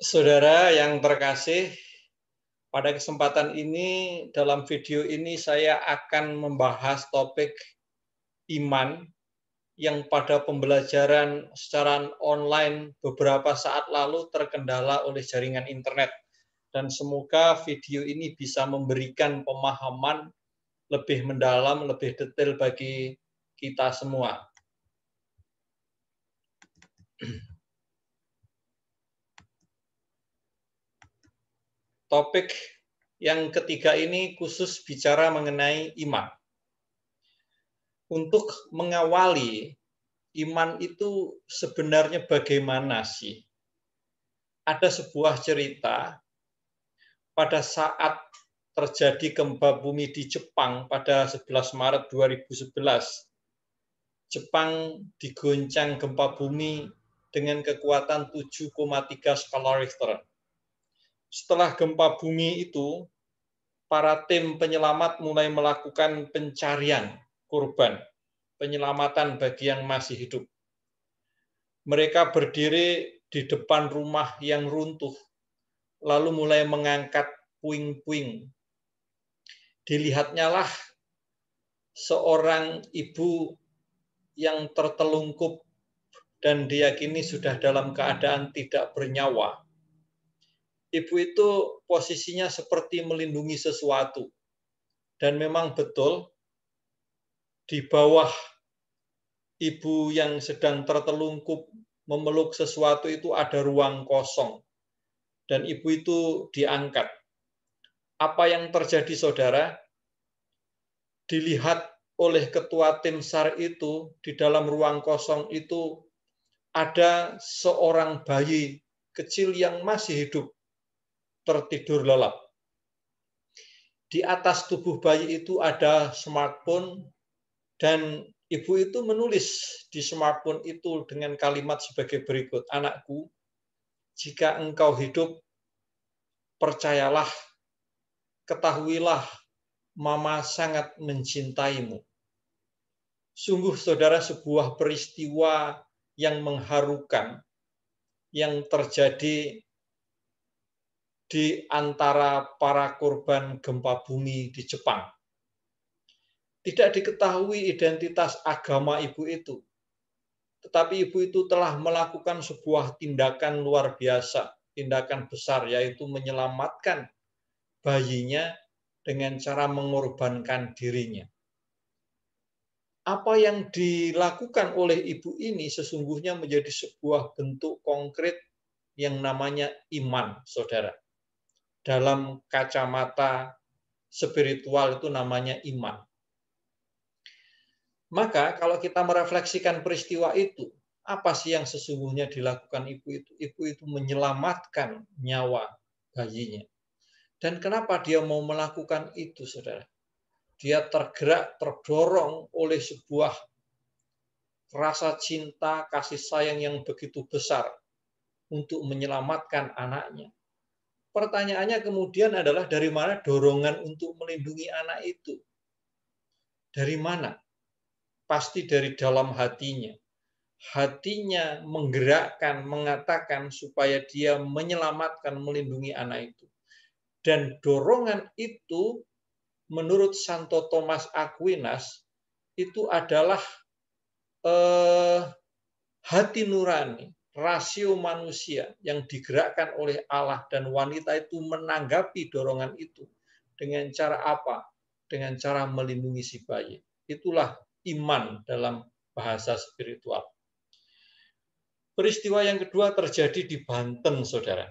Saudara yang terkasih, pada kesempatan ini, dalam video ini saya akan membahas topik iman yang pada pembelajaran secara online beberapa saat lalu terkendala oleh jaringan internet. Dan semoga video ini bisa memberikan pemahaman lebih mendalam, lebih detail bagi kita semua. Topik yang ketiga ini khusus bicara mengenai iman. Untuk mengawali, iman itu sebenarnya bagaimana sih? Ada sebuah cerita pada saat terjadi gempa bumi di Jepang pada 11 Maret 2011. Jepang diguncang gempa bumi dengan kekuatan 7,3 skala Richter. Setelah gempa bumi itu, para tim penyelamat mulai melakukan pencarian korban, penyelamatan bagi yang masih hidup. Mereka berdiri di depan rumah yang runtuh, lalu mulai mengangkat puing-puing. Dilihatnya lah seorang ibu yang tertelungkup dan diyakini sudah dalam keadaan tidak bernyawa. Ibu itu posisinya seperti melindungi sesuatu. Dan memang betul, di bawah ibu yang sedang tertelungkup memeluk sesuatu itu ada ruang kosong. Dan ibu itu diangkat. Apa yang terjadi, saudara? Dilihat oleh ketua tim SAR itu, di dalam ruang kosong itu ada seorang bayi kecil yang masih hidup, tertidur lelap. Di atas tubuh bayi itu ada smartphone, dan ibu itu menulis di smartphone itu dengan kalimat sebagai berikut, "Anakku, jika engkau hidup, percayalah, ketahuilah, Mama sangat mencintaimu." Sungguh, saudara, sebuah peristiwa yang mengharukan yang terjadi di antara para korban gempa bumi di Jepang. Tidak diketahui identitas agama ibu itu, tetapi ibu itu telah melakukan sebuah tindakan luar biasa, tindakan besar, yaitu menyelamatkan bayinya dengan cara mengorbankan dirinya. Apa yang dilakukan oleh ibu ini sesungguhnya menjadi sebuah bentuk konkret yang namanya iman, saudara. Dalam kacamata spiritual itu namanya iman. Maka kalau kita merefleksikan peristiwa itu, apa sih yang sesungguhnya dilakukan ibu itu? Ibu itu menyelamatkan nyawa bayinya. Dan kenapa dia mau melakukan itu, saudara? Dia tergerak, terdorong oleh sebuah rasa cinta, kasih sayang yang begitu besar untuk menyelamatkan anaknya. Pertanyaannya kemudian adalah, dari mana dorongan untuk melindungi anak itu? Dari mana? Pasti dari dalam hatinya. Hatinya menggerakkan, mengatakan supaya dia menyelamatkan, melindungi anak itu. Dan dorongan itu menurut Santo Thomas Aquinas itu adalah hati nurani, rasio manusia yang digerakkan oleh Allah, dan wanita itu menanggapi dorongan itu dengan cara apa? Dengan cara melindungi si bayi. Itulah iman dalam bahasa spiritual. Peristiwa yang kedua terjadi di Banten, saudara.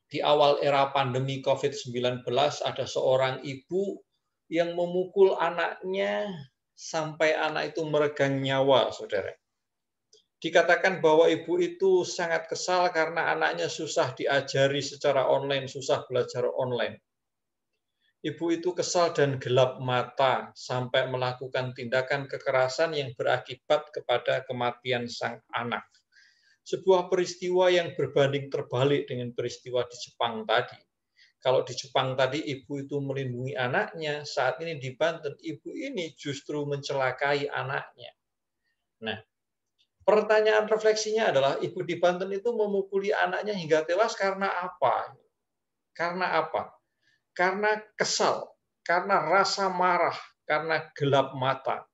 Di awal era pandemi COVID-19 ada seorang ibu yang memukul anaknya sampai anak itu meregang nyawa, saudara. Dikatakan bahwa ibu itu sangat kesal karena anaknya susah diajari secara online, susah belajar online. Ibu itu kesal dan gelap mata sampai melakukan tindakan kekerasan yang berakibat kepada kematian sang anak. Sebuah peristiwa yang berbanding terbalik dengan peristiwa di Jepang tadi. Kalau di Jepang tadi ibu itu melindungi anaknya, saat ini di Banten ibu ini justru mencelakai anaknya. Nah, Pertanyaan refleksinya adalah ibu di Banten itu memukuli anaknya hingga tewas karena apa? Karena apa? Karena kesal, karena rasa marah, karena gelap mata.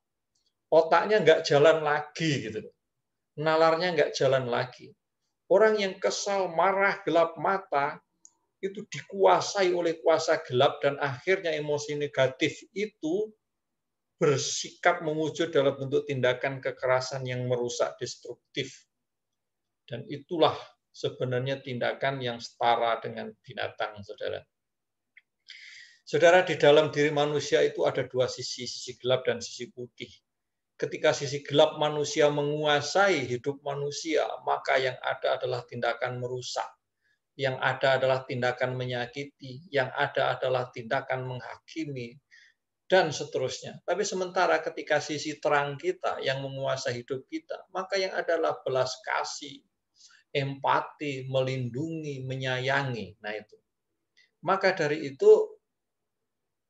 Otaknya nggak jalan lagi gitu. Nalarnya nggak jalan lagi. Orang yang kesal, marah, gelap mata itu dikuasai oleh kuasa gelap dan akhirnya emosi negatif itu bersikap mewujud dalam bentuk tindakan kekerasan yang merusak, destruktif. Dan itulah sebenarnya tindakan yang setara dengan binatang, saudara. Saudara, di dalam diri manusia itu ada dua sisi, sisi gelap dan sisi putih. Ketika sisi gelap manusia menguasai hidup manusia, maka yang ada adalah tindakan merusak. Yang ada adalah tindakan menyakiti, yang ada adalah tindakan menghakimi, dan seterusnya. Tapi sementara ketika sisi terang kita yang menguasai hidup kita, maka yang adalah belas kasih, empati, melindungi, menyayangi. Nah itu. Maka dari itu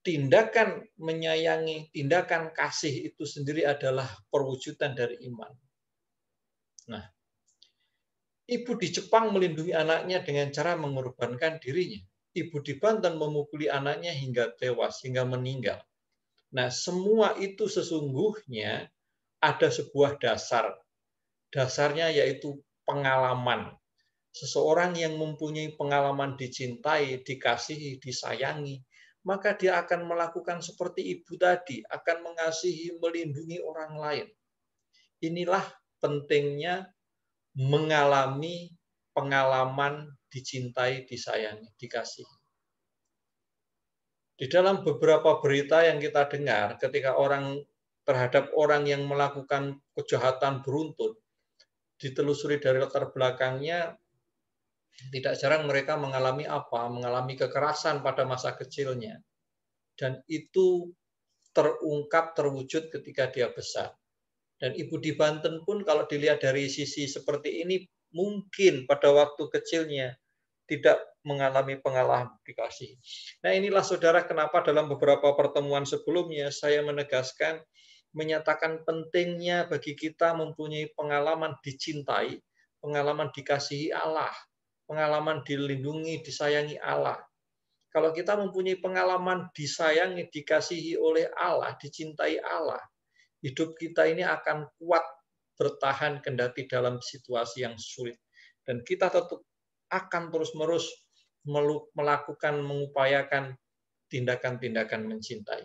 tindakan menyayangi, tindakan kasih itu sendiri adalah perwujudan dari iman. Nah, ibu di Jepang melindungi anaknya dengan cara mengorbankan dirinya. Ibu di Banten memukuli anaknya hingga tewas, hingga meninggal. Nah, semua itu sesungguhnya ada sebuah dasar. Dasarnya yaitu pengalaman. Seseorang yang mempunyai pengalaman dicintai, dikasihi, disayangi, maka dia akan melakukan seperti ibu tadi, akan mengasihi, melindungi orang lain. Inilah pentingnya mengalami pengalaman dicintai, disayangi, dikasihi. Di dalam beberapa berita yang kita dengar, ketika terhadap orang yang melakukan kejahatan beruntun, ditelusuri dari latar belakangnya, tidak jarang mereka mengalami apa? Mengalami kekerasan pada masa kecilnya. Dan itu terungkap, terwujud ketika dia besar. Dan ibu di Banten pun kalau dilihat dari sisi seperti ini, mungkin pada waktu kecilnya tidak mengalami pengalaman dikasih. Nah inilah saudara kenapa dalam beberapa pertemuan sebelumnya saya menegaskan, menyatakan pentingnya bagi kita mempunyai pengalaman dicintai, pengalaman dikasihi Allah, pengalaman dilindungi, disayangi Allah. Kalau kita mempunyai pengalaman disayangi, dikasihi oleh Allah, dicintai Allah, hidup kita ini akan kuat bertahan kendati dalam situasi yang sulit. Dan kita tetap akan terus-menerus melakukan, mengupayakan tindakan-tindakan mencintai.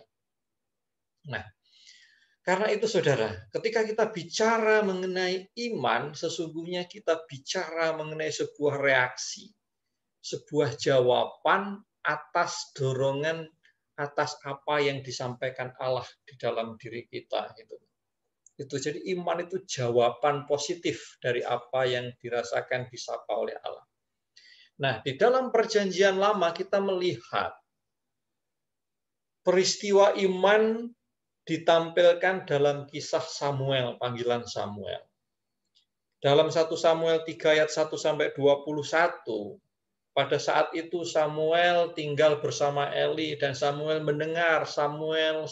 Nah, karena itu saudara, ketika kita bicara mengenai iman, sesungguhnya kita bicara mengenai sebuah reaksi, sebuah jawaban atas dorongan, atas apa yang disampaikan Allah di dalam diri kita. Itu jadi iman itu jawaban positif dari apa yang dirasakan, disapa oleh Allah. Nah, di dalam perjanjian lama kita melihat peristiwa iman ditampilkan dalam kisah Samuel, panggilan Samuel. Dalam 1 Samuel 3 ayat 1 sampai 21, pada saat itu Samuel tinggal bersama Eli dan Samuel mendengar Samuel.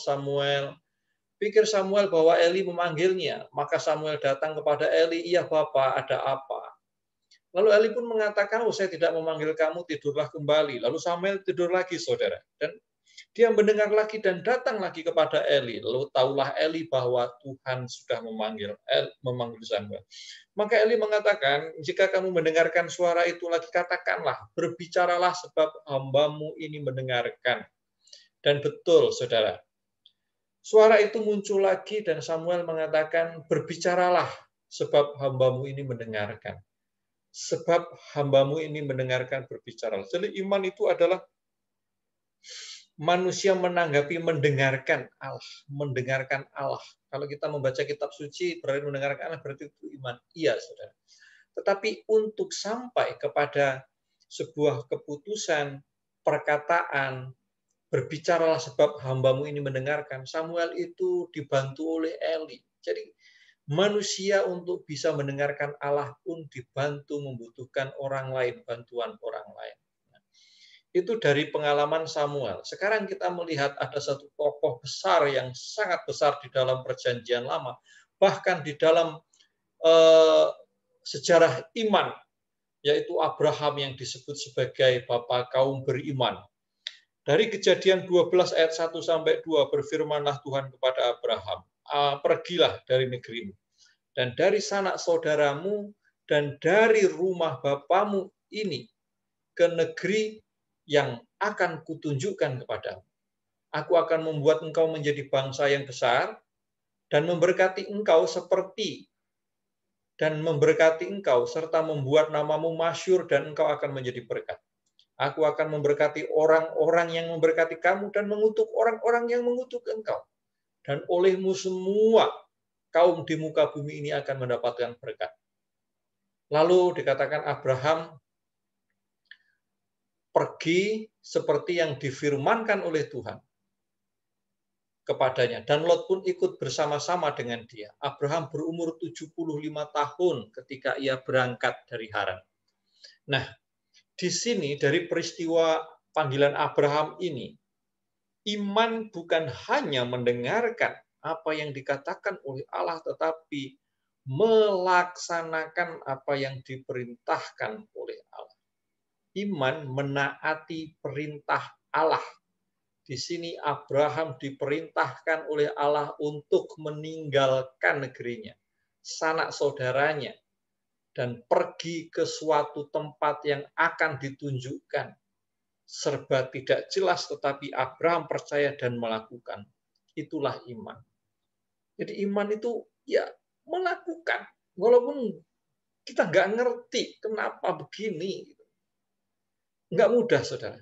Pikir Samuel bahwa Eli memanggilnya, maka Samuel datang kepada Eli, "Iya Bapa, ada apa?" Lalu Eli pun mengatakan, "Oh, saya tidak memanggil kamu, tidurlah kembali." Lalu Samuel tidur lagi, saudara. Dan dia mendengar lagi dan datang lagi kepada Eli. Lalu tahulah Eli bahwa Tuhan sudah memanggil Samuel. Maka Eli mengatakan, "Jika kamu mendengarkan suara itu lagi, katakanlah, berbicaralah sebab hambamu ini mendengarkan." Dan betul, saudara. Suara itu muncul lagi dan Samuel mengatakan, "Berbicaralah sebab hambamu ini mendengarkan." Sebab hambamu ini mendengarkan, berbicara. Jadi iman itu adalah manusia menanggapi, mendengarkan Allah. Kalau kita membaca kitab suci, berarti mendengarkan Allah, berarti itu iman. Iya, saudara. Tetapi untuk sampai kepada sebuah keputusan, perkataan, berbicaralah sebab hambamu ini mendengarkan, Samuel itu dibantu oleh Eli. Jadi manusia untuk bisa mendengarkan Allah pun dibantu, membutuhkan orang lain, bantuan orang lain. Itu dari pengalaman Samuel. Sekarang kita melihat ada satu tokoh besar yang sangat besar di dalam perjanjian lama. Bahkan di dalam sejarah iman, yaitu Abraham yang disebut sebagai bapa kaum beriman. Dari Kejadian 12 ayat 1 sampai 2 berfirmanlah Tuhan kepada Abraham, pergilah dari negerimu dan dari sanak saudaramu dan dari rumah bapamu ini ke negeri yang akan kutunjukkan kepadamu. Aku akan membuat engkau menjadi bangsa yang besar dan memberkati engkau serta membuat namamu masyhur dan engkau akan menjadi berkat. Aku akan memberkati orang-orang yang memberkati kamu dan mengutuk orang-orang yang mengutuk engkau. Dan olehmu semua kaum di muka bumi ini akan mendapatkan berkat. Lalu dikatakan Abraham pergi seperti yang difirmankan oleh Tuhan kepadanya. Dan Lot pun ikut bersama-sama dengan dia. Abraham berumur 75 tahun ketika ia berangkat dari Haran. Nah, di sini dari peristiwa panggilan Abraham ini, iman bukan hanya mendengarkan apa yang dikatakan oleh Allah, tetapi melaksanakan apa yang diperintahkan oleh Allah. Iman menaati perintah Allah. Di sini Abraham diperintahkan oleh Allah untuk meninggalkan negerinya, sanak saudaranya, dan pergi ke suatu tempat yang akan ditunjukkan. Serba tidak jelas, tetapi Abraham percaya dan melakukan. Itulah iman. Jadi iman itu ya melakukan, walaupun kita nggak ngerti kenapa begini. Nggak mudah, saudara.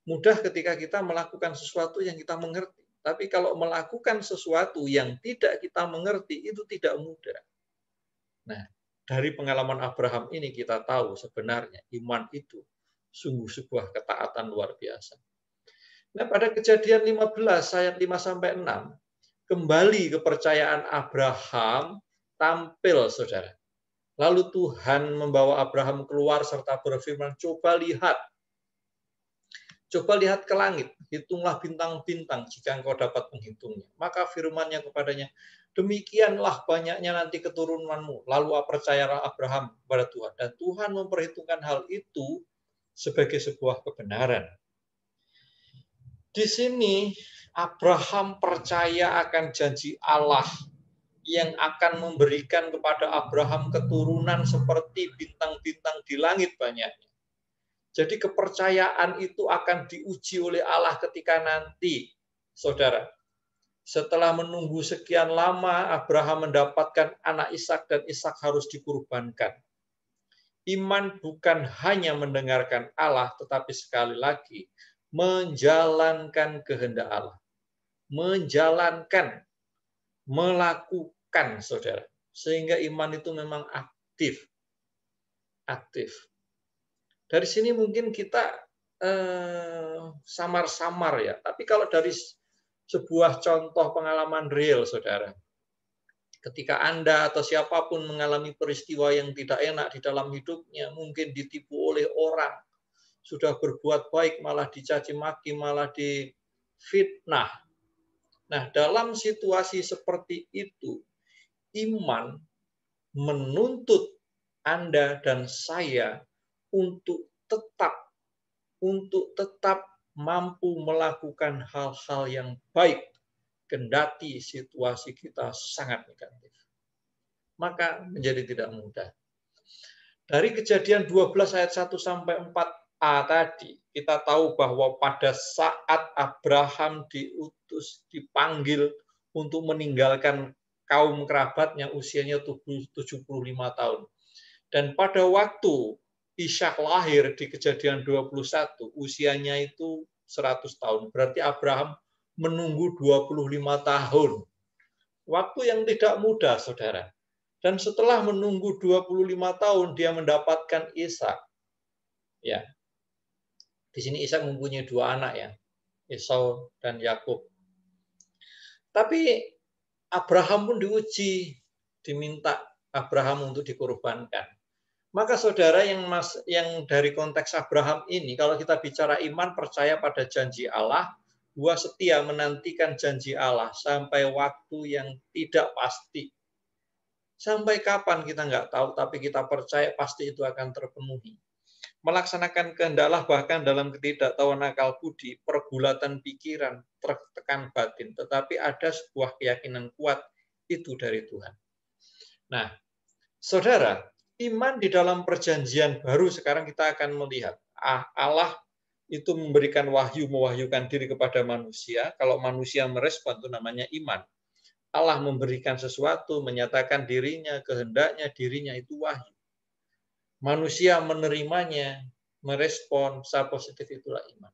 Mudah ketika kita melakukan sesuatu yang kita mengerti. Tapi kalau melakukan sesuatu yang tidak kita mengerti, itu tidak mudah. Nah, dari pengalaman Abraham ini kita tahu sebenarnya iman itu sungguh sebuah ketaatan luar biasa. Nah, pada Kejadian 15 ayat 5-6, kembali kepercayaan Abraham tampil, saudara. Lalu Tuhan membawa Abraham keluar serta berfirman, Coba lihat ke langit, hitunglah bintang-bintang jika engkau dapat menghitungnya. Maka firman-Nya kepadanya, demikianlah banyaknya nanti keturunanmu. Lalu percayalah Abraham kepada Tuhan. Dan Tuhan memperhitungkan hal itu sebagai sebuah kebenaran. Di sini Abraham percaya akan janji Allah yang akan memberikan kepada Abraham keturunan seperti bintang-bintang di langit banyaknya. Jadi kepercayaan itu akan diuji oleh Allah ketika nanti, saudara. Setelah menunggu sekian lama, Abraham mendapatkan anak Ishak dan Ishak harus dikurbankan. Iman bukan hanya mendengarkan Allah, tetapi sekali lagi menjalankan kehendak Allah. Menjalankan, melakukan, saudara. Sehingga iman itu memang aktif. Dari sini mungkin kita samar-samar ya. Tapi kalau dari sebuah contoh pengalaman real, saudara. Ketika Anda atau siapapun mengalami peristiwa yang tidak enak di dalam hidupnya, mungkin ditipu oleh orang, sudah berbuat baik malah dicaci maki, malah difitnah. Nah, dalam situasi seperti itu, iman menuntut Anda dan saya untuk tetap mampu melakukan hal-hal yang baik kendati situasi kita sangat negatif. Maka menjadi tidak mudah. Dari Kejadian 12 ayat 1 sampai 4a tadi, kita tahu bahwa pada saat Abraham dipanggil untuk meninggalkan kaum kerabatnya, usianya 75 tahun. Dan pada waktu Ishak lahir di Kejadian 21, usianya itu 100 tahun. Berarti Abraham menunggu 25 tahun. Waktu yang tidak mudah, saudara. Dan setelah menunggu 25 tahun, dia mendapatkan Ishak. Ya. Di sini Ishak mempunyai 2 anak ya, Esau dan Yakub. Tapi Abraham pun diuji, diminta Abraham untuk dikorbankan. Maka saudara yang dari konteks Abraham ini, kalau kita bicara iman, percaya pada janji Allah, buah setia menantikan janji Allah sampai waktu yang tidak pasti. Sampai kapan kita nggak tahu, tapi kita percaya pasti itu akan terpenuhi. Melaksanakan kehendaklah bahkan dalam ketidaktahuan akal budi, pergulatan pikiran, tertekan batin, tetapi ada sebuah keyakinan kuat itu dari Tuhan. Nah, saudara, iman di dalam perjanjian baru sekarang kita akan melihat Allah itu memberikan wahyu, mewahyukan diri kepada manusia. Kalau manusia merespon itu namanya iman. Allah memberikan sesuatu, menyatakan dirinya, kehendaknya, dirinya itu wahyu. Manusia menerimanya, merespon, secara positif itulah iman.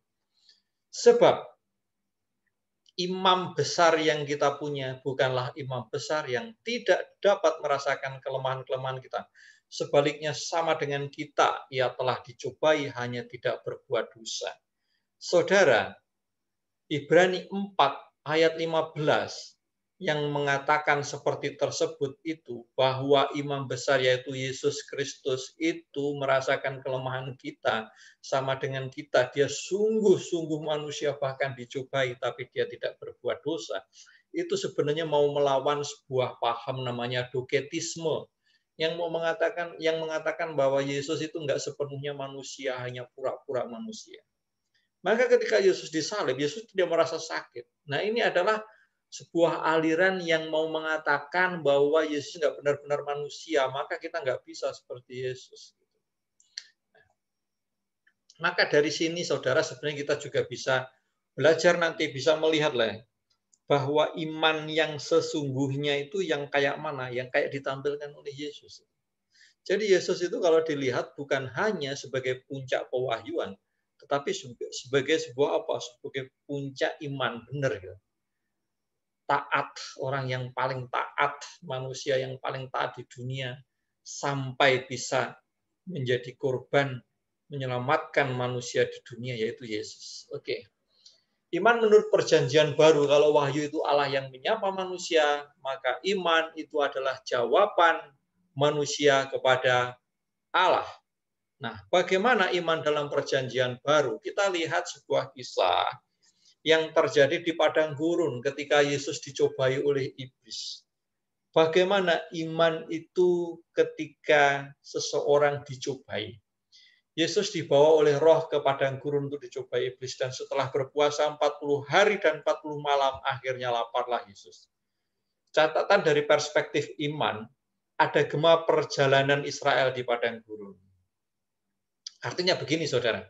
Sebab imam besar yang kita punya bukanlah imam besar yang tidak dapat merasakan kelemahan-kelemahan kita. Sebaliknya sama dengan kita, ia telah dicobai hanya tidak berbuat dosa. Saudara, Ibrani 4 ayat 15 yang mengatakan seperti tersebut itu, bahwa imam besar yaitu Yesus Kristus itu merasakan kelemahan kita sama dengan kita. Dia sungguh-sungguh manusia, bahkan dicobai, tapi dia tidak berbuat dosa. Itu sebenarnya mau melawan sebuah paham namanya doketisme, yang mengatakan bahwa Yesus itu enggak sepenuhnya manusia, hanya pura-pura manusia. Maka ketika Yesus disalib, Yesus tidak merasa sakit. Nah, ini adalah sebuah aliran yang mau mengatakan bahwa Yesus nggak benar-benar manusia, maka kita nggak bisa seperti Yesus. Maka dari sini, saudara, sebenarnya kita juga bisa belajar nanti, bisa melihat lah bahwa iman yang sesungguhnya itu yang kayak mana, yang kayak ditampilkan oleh Yesus. Jadi Yesus itu kalau dilihat bukan hanya sebagai puncak pewahyuan, tetapi sebagai sebuah apa? Sebagai puncak iman, benar ya. Taat, orang yang paling taat, manusia yang paling taat di dunia, sampai bisa menjadi korban menyelamatkan manusia di dunia, yaitu Yesus. Oke. Iman menurut perjanjian baru, kalau wahyu itu Allah yang menyapa manusia, maka iman itu adalah jawaban manusia kepada Allah. Nah, bagaimana iman dalam perjanjian baru? Kita lihat sebuah kisah yang terjadi di padang gurun ketika Yesus dicobai oleh iblis. Bagaimana iman itu ketika seseorang dicobai? Yesus dibawa oleh roh ke padang gurun untuk dicobai iblis, dan setelah berpuasa 40 hari dan 40 malam, akhirnya laparlah Yesus. Catatan dari perspektif iman, ada gema perjalanan Israel di padang gurun. Artinya begini, saudara.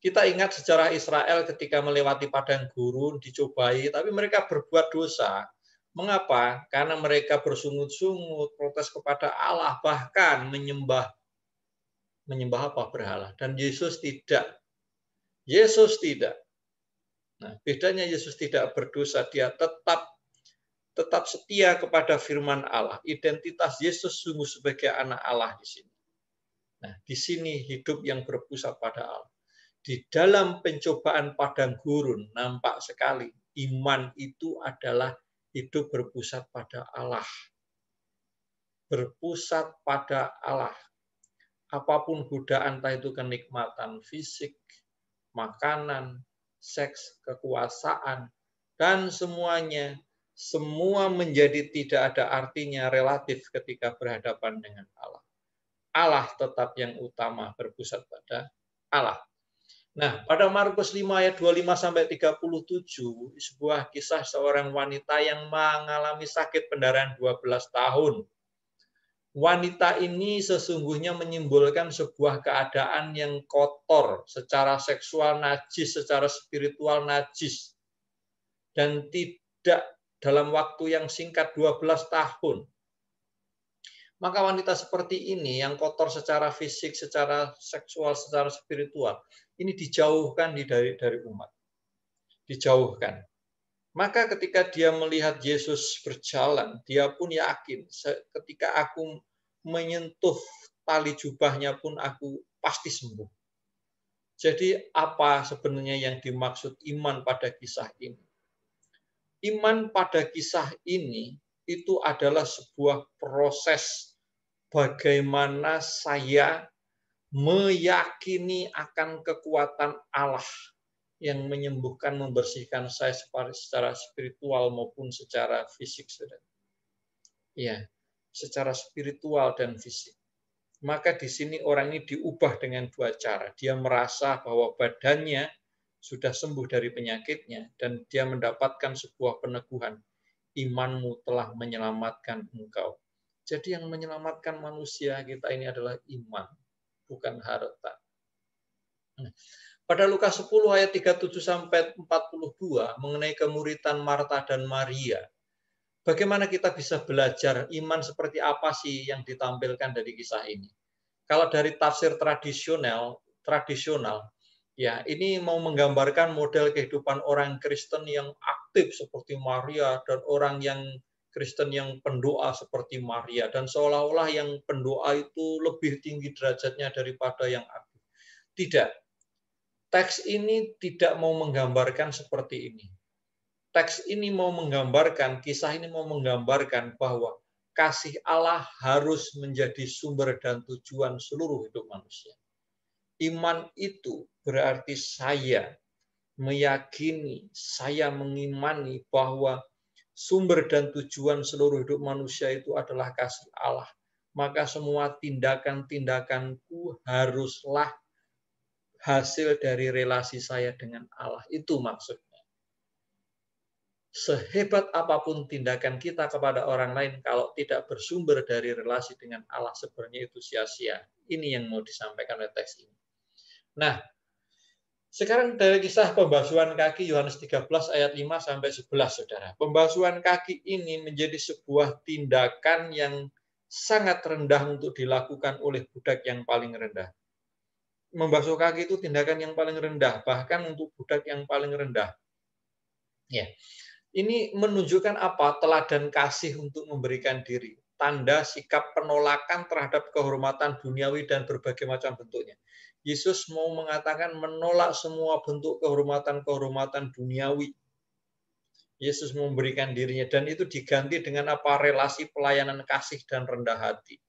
Kita ingat sejarah Israel ketika melewati padang gurun, dicobai, tapi mereka berbuat dosa. Mengapa? Karena mereka bersungut-sungut, protes kepada Allah, bahkan menyembah apa? Berhala. Dan Yesus tidak. Yesus tidak. Nah, bedanya Yesus tidak berdosa, dia tetap setia kepada firman Allah. Identitas Yesus sungguh sebagai anak Allah di sini. Nah, di sini hidup yang berpusat pada Allah. Di dalam pencobaan padang gurun nampak sekali iman itu adalah hidup berpusat pada Allah. Berpusat pada Allah. Apapun godaan, entah itu kenikmatan fisik, makanan, seks, kekuasaan, dan semuanya, semua menjadi tidak ada artinya relatif ketika berhadapan dengan Allah. Allah tetap yang utama, berpusat pada Allah. Nah, pada Markus 5 ayat 25 sampai 37, sebuah kisah seorang wanita yang mengalami sakit pendarahan 12 tahun. Wanita ini sesungguhnya menyimbolkan sebuah keadaan yang kotor, secara seksual najis, secara spiritual najis. Dan tidak dalam waktu yang singkat 12 tahun. Maka wanita seperti ini yang kotor secara fisik, secara seksual, secara spiritual, ini dijauhkan dari umat. Dijauhkan. Maka ketika dia melihat Yesus berjalan, dia pun yakin ketika aku menyentuh tali jubahnya pun aku pasti sembuh. Jadi apa sebenarnya yang dimaksud iman pada kisah ini? Iman pada kisah ini itu adalah sebuah proses bagaimana saya meyakini akan kekuatan Allah yang menyembuhkan, membersihkan saya secara spiritual maupun secara fisik, saudara. Ya, secara spiritual dan fisik. Maka di sini orang ini diubah dengan dua cara. Dia merasa bahwa badannya sudah sembuh dari penyakitnya dan dia mendapatkan sebuah peneguhan. Imanmu telah menyelamatkan engkau. Jadi yang menyelamatkan manusia kita ini adalah iman, bukan harta. Pada Lukas 10 ayat 37 sampai 42 mengenai kemuritan Marta dan Maria. Bagaimana kita bisa belajar iman seperti apa sih yang ditampilkan dari kisah ini? Kalau dari tafsir tradisional, ya ini mau menggambarkan model kehidupan orang Kristen yang aktif seperti Maria dan orang yang Kristen yang pendoa seperti Maria, dan seolah-olah yang pendoa itu lebih tinggi derajatnya daripada yang aktif. Tidak. Teks ini tidak mau menggambarkan seperti ini. Teks ini mau menggambarkan, kisah ini mau menggambarkan bahwa kasih Allah harus menjadi sumber dan tujuan seluruh hidup manusia. Iman itu berarti saya meyakini, saya mengimani bahwa sumber dan tujuan seluruh hidup manusia itu adalah kasih Allah. Maka semua tindakan-tindakanku haruslah hasil dari relasi saya dengan Allah. Itu maksudnya. Sehebat apapun tindakan kita kepada orang lain, kalau tidak bersumber dari relasi dengan Allah, sebenarnya itu sia-sia. Ini yang mau disampaikan oleh teks ini. Nah, sekarang dari kisah pembasuhan kaki Yohanes 13 ayat 5 sampai 11, saudara. Pembasuhan kaki ini menjadi sebuah tindakan yang sangat rendah untuk dilakukan oleh budak yang paling rendah. Membasuh kaki itu tindakan yang paling rendah, bahkan untuk budak yang paling rendah. Ya. Ini menunjukkan apa? Teladan kasih untuk memberikan diri. Tanda sikap penolakan terhadap kehormatan duniawi dan berbagai macam bentuknya. Yesus mau mengatakan menolak semua bentuk kehormatan-kehormatan duniawi. Yesus memberikan dirinya, dan itu diganti dengan apa? Relasi pelayanan kasih dan rendah hati.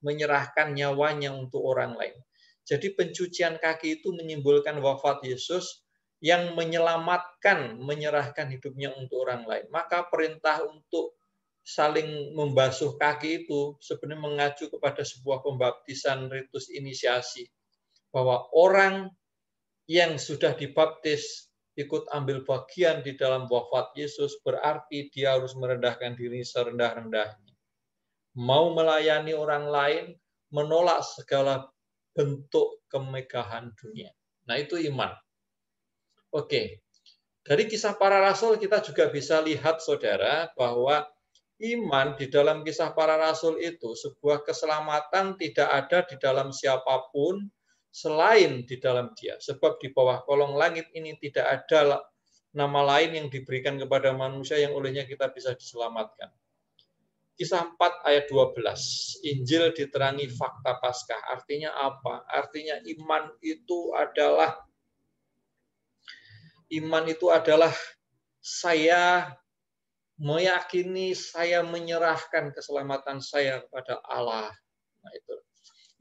Menyerahkan nyawanya untuk orang lain. Jadi pencucian kaki itu menyimbolkan wafat Yesus yang menyelamatkan, menyerahkan hidupnya untuk orang lain. Maka perintah untuk saling membasuh kaki itu sebenarnya mengacu kepada sebuah pembaptisan ritus inisiasi. Bahwa orang yang sudah dibaptis ikut ambil bagian di dalam wafat Yesus, berarti dia harus merendahkan diri serendah-rendahnya. Mau melayani orang lain, menolak segala bentuk kemegahan dunia. Nah, itu iman. Oke, dari kisah para rasul kita juga bisa lihat, saudara, bahwa iman di dalam kisah para rasul itu sebuah keselamatan tidak ada di dalam siapapun selain di dalam Dia. Sebab di bawah kolong langit ini tidak ada nama lain yang diberikan kepada manusia yang olehnya kita bisa diselamatkan. Kisah 4 ayat 12. Injil diterangi fakta Paskah. Artinya apa? Artinya iman itu adalah saya meyakini, saya menyerahkan keselamatan saya kepada Allah. Nah, itu.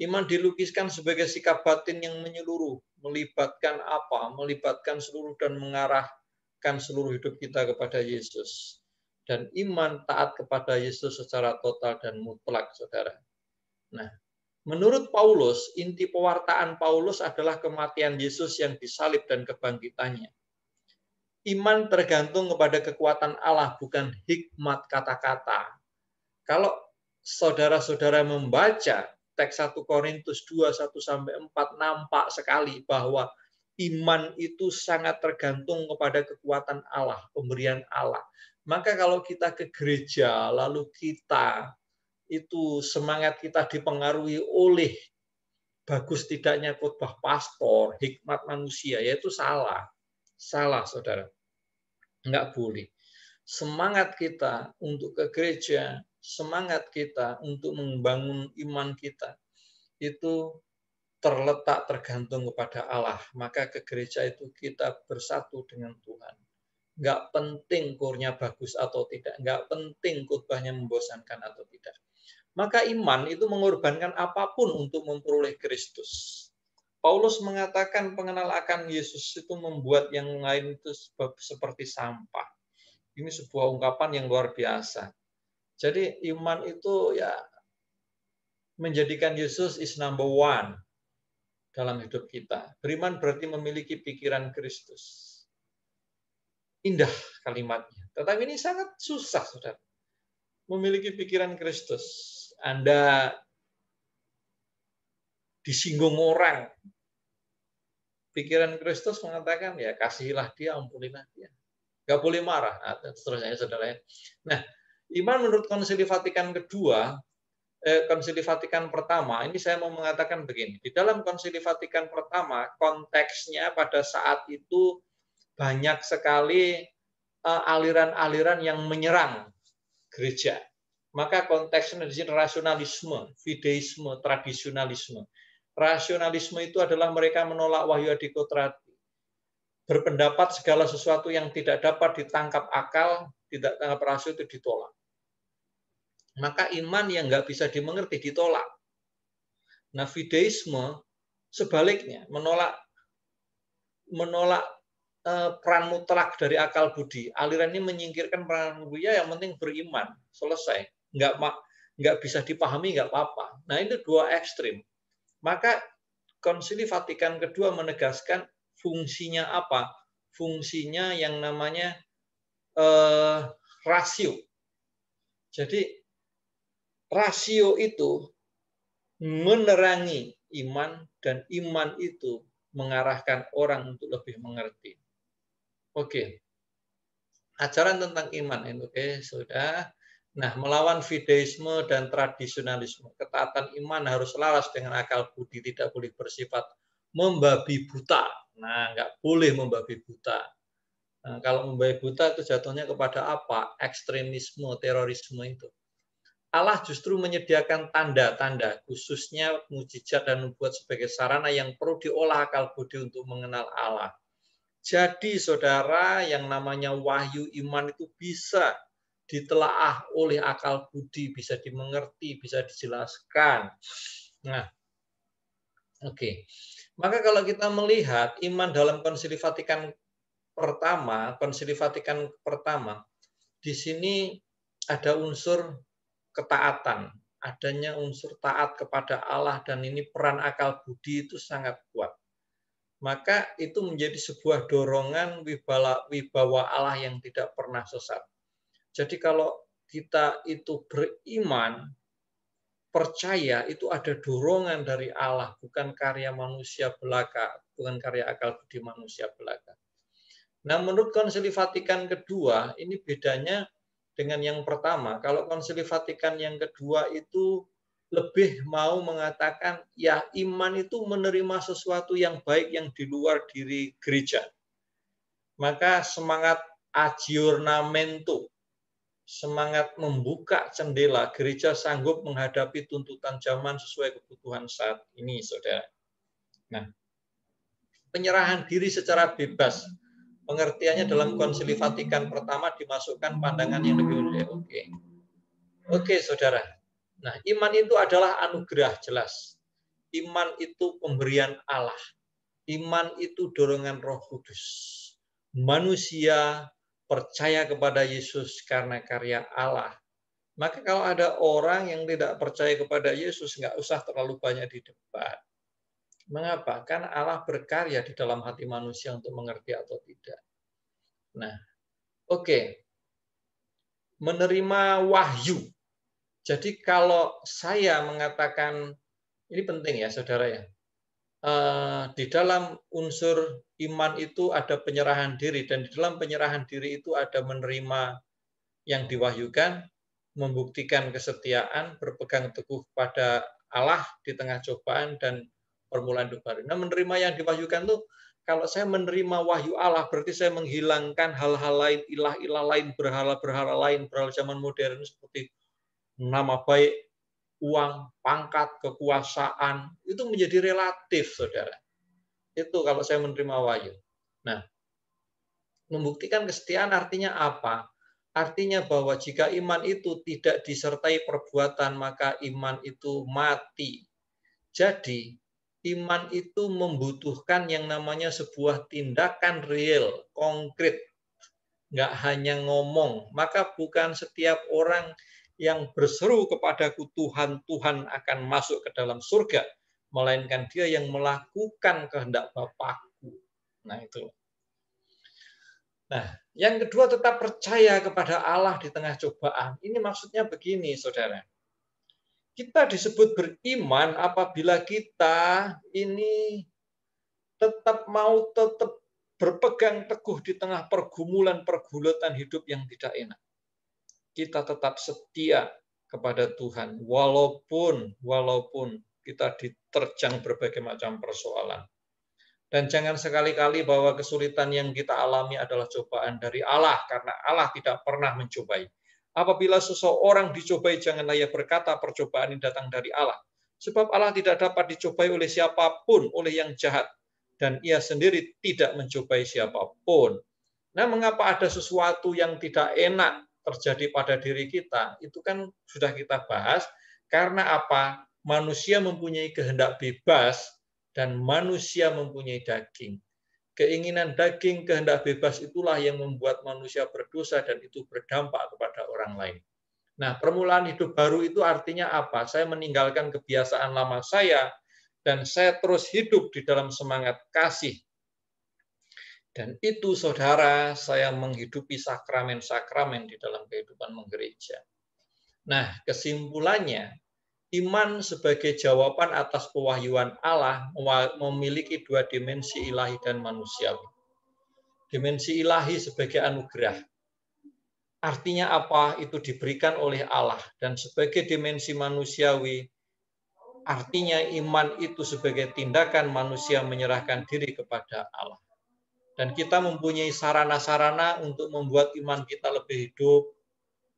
Iman dilukiskan sebagai sikap batin yang menyeluruh, melibatkan apa? Melibatkan seluruh dan mengarahkan seluruh hidup kita kepada Yesus. Dan iman taat kepada Yesus secara total dan mutlak, saudara. Nah, menurut Paulus, inti pewartaan Paulus adalah kematian Yesus yang disalib dan kebangkitannya. Iman tergantung kepada kekuatan Allah, bukan hikmat kata-kata. Kalau saudara-saudara membaca teks 1 Korintus 2, 1-4, nampak sekali bahwa iman itu sangat tergantung kepada kekuatan Allah, pemberian Allah. Maka kalau kita ke gereja, lalu kita itu semangat kita dipengaruhi oleh bagus tidaknya khotbah pastor, hikmat manusia, yaitu salah. Salah, saudara. Enggak boleh. Semangat kita untuk ke gereja, semangat kita untuk membangun iman kita, itu tergantung kepada Allah. Maka ke gereja itu kita bersatu dengan Tuhan. Enggak penting kurnya bagus atau tidak. Enggak penting khotbahnya membosankan atau tidak. Maka iman itu mengorbankan apapun untuk memperoleh Kristus. Paulus mengatakan pengenal akan Yesus itu membuat yang lain itu seperti sampah. Ini sebuah ungkapan yang luar biasa. Jadi iman itu ya menjadikan Yesus is number one dalam hidup kita. Beriman berarti memiliki pikiran Kristus. Indah kalimatnya. Tetapi ini sangat susah, saudara. Memiliki pikiran Kristus. Anda disinggung orang. Pikiran Kristus mengatakan, ya kasihilah dia, ampunilah dia. Nggak boleh marah. Nah, seterusnya, saudara. Nah, iman menurut Konsili Vatikan kedua, Konsili Vatikan pertama, ini saya mau mengatakan begini. Di dalam Konsili Vatikan pertama, konteksnya pada saat itu banyak sekali aliran-aliran yang menyerang gereja. Maka konteksnya di sini rasionalisme, fideisme, tradisionalisme. Rasionalisme itu adalah mereka menolak wahyu adikotrati. Berpendapat segala sesuatu yang tidak dapat ditangkap akal, tidak tangkap rasio itu ditolak. Maka iman yang nggak bisa dimengerti ditolak. Nah, fideisme sebaliknya menolak peran mutlak dari akal budi. Aliran ini menyingkirkan peran budi, yang penting beriman, selesai. Nggak bisa dipahami, nggak apa-apa. Nah, itu dua ekstrim. Maka Konsili Vatikan kedua menegaskan fungsinya apa? Fungsinya yang namanya rasio. Jadi rasio itu menerangi iman, dan iman itu mengarahkan orang untuk lebih mengerti. Oke. Ajaran tentang iman, oke, sudah. Nah, melawan fideisme dan tradisionalisme. Ketaatan iman harus selaras dengan akal budi, tidak boleh bersifat membabi buta. Nah, nggak boleh membabi buta. Nah, kalau membabi buta itu jatuhnya kepada apa? Ekstremisme, terorisme itu. Allah justru menyediakan tanda-tanda, khususnya mujizat dan nubuat sebagai sarana yang perlu diolah akal budi untuk mengenal Allah. Jadi, saudara, yang namanya wahyu iman itu bisa ditelaah oleh akal budi, bisa dimengerti, bisa dijelaskan. Nah, oke. Maka kalau kita melihat iman dalam Konsili Vatikan pertama, di sini ada unsur ketaatan, adanya unsur taat kepada Allah, dan ini peran akal budi itu sangat kuat. Maka itu menjadi sebuah dorongan wibawa Allah yang tidak pernah sesat. Jadi kalau kita itu beriman, percaya, itu ada dorongan dari Allah, bukan karya manusia belaka, bukan karya akal budi manusia belaka. Nah, menurut Konsili Vatikan kedua, ini bedanya dengan yang pertama. Kalau Konsili Vatikan yang kedua itu lebih mau mengatakan, ya iman itu menerima sesuatu yang baik yang di luar diri gereja. Maka semangat aggiornamento, semangat membuka jendela, gereja sanggup menghadapi tuntutan zaman sesuai kebutuhan saat ini, saudara. Nah, penyerahan diri secara bebas, pengertiannya dalam Konsili Vatikan pertama dimasukkan pandangan yang lebih Oke, saudara. Nah, iman itu adalah anugerah, jelas. Iman itu pemberian Allah. Iman itu dorongan Roh Kudus. Manusia percaya kepada Yesus karena karya Allah. Maka kalau ada orang yang tidak percaya kepada Yesus, nggak usah terlalu banyak didebat. Mengapa? Karena Allah berkarya di dalam hati manusia untuk mengerti atau tidak. Nah, oke. Menerima wahyu. Jadi kalau saya mengatakan, ini penting ya saudara ya, di dalam unsur iman itu ada penyerahan diri, dan di dalam penyerahan diri itu ada menerima yang diwahyukan, membuktikan kesetiaan, berpegang teguh pada Allah di tengah cobaan dan permulaan hidup baru. Nah, menerima yang diwahyukan itu, kalau saya menerima wahyu Allah, berarti saya menghilangkan hal-hal lain, ilah-ilah lain, berhala-berhala lain, berhala zaman modern seperti nama baik, uang, pangkat, kekuasaan, itu menjadi relatif, saudara. Itu kalau saya menerima wahyu. Nah, membuktikan kesetiaan artinya apa? Artinya bahwa jika iman itu tidak disertai perbuatan, maka iman itu mati. Jadi, iman itu membutuhkan yang namanya sebuah tindakan real, konkret. Nggak hanya ngomong. Maka bukan setiap orang yang berseru kepadaku, Tuhan, Tuhan, akan masuk ke dalam surga, melainkan dia yang melakukan kehendak Bapakku. Nah, itu. Nah, yang kedua, tetap percaya kepada Allah di tengah cobaan. Ini maksudnya begini, saudara. Kita disebut beriman apabila kita ini tetap berpegang teguh di tengah pergumulan-pergulatan hidup yang tidak enak. Kita tetap setia kepada Tuhan walaupun kita diterjang berbagai macam persoalan. Dan jangan sekali-kali bahwa kesulitan yang kita alami adalah cobaan dari Allah, karena Allah tidak pernah mencobai. Apabila seseorang dicobai, janganlah ia berkata percobaan ini datang dari Allah. Sebab Allah tidak dapat dicobai oleh siapapun, oleh yang jahat. Dan ia sendiri tidak mencobai siapapun. Nah, mengapa ada sesuatu yang tidak enak terjadi pada diri kita? Itu kan sudah kita bahas. Karena apa? Manusia mempunyai kehendak bebas dan manusia mempunyai daging. Keinginan daging, kehendak bebas itulah yang membuat manusia berdosa dan itu berdampak kepada orang lain. Nah, permulaan hidup baru itu artinya apa? Saya meninggalkan kebiasaan lama saya dan saya terus hidup di dalam semangat kasih. Dan itu, saudara, saya menghidupi sakramen-sakramen di dalam kehidupan menggereja. Nah, kesimpulannya, iman sebagai jawaban atas pewahyuan Allah memiliki dua dimensi ilahi dan manusiawi. Dimensi ilahi sebagai anugerah. Artinya apa? Itu diberikan oleh Allah. Dan sebagai dimensi manusiawi, artinya iman itu sebagai tindakan manusia menyerahkan diri kepada Allah. Dan kita mempunyai sarana-sarana untuk membuat iman kita lebih hidup,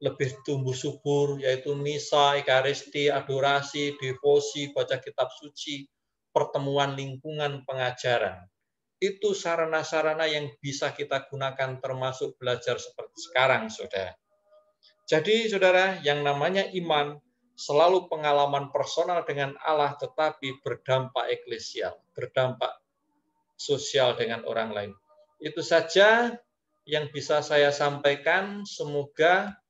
lebih tumbuh subur, yaitu misa, ekaristi, adorasi, devosi, baca kitab suci, pertemuan lingkungan, pengajaran. Itu sarana-sarana yang bisa kita gunakan termasuk belajar seperti sekarang, saudara. Jadi, saudara, yang namanya iman selalu pengalaman personal dengan Allah, tetapi berdampak eklesial, berdampak sosial dengan orang lain. Itu saja yang bisa saya sampaikan. Semoga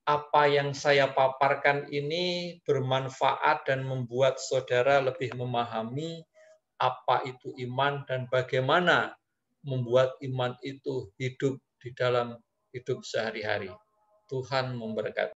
apa yang saya paparkan ini bermanfaat dan membuat saudara lebih memahami apa itu iman dan bagaimana membuat iman itu hidup di dalam hidup sehari-hari. Tuhan memberkati.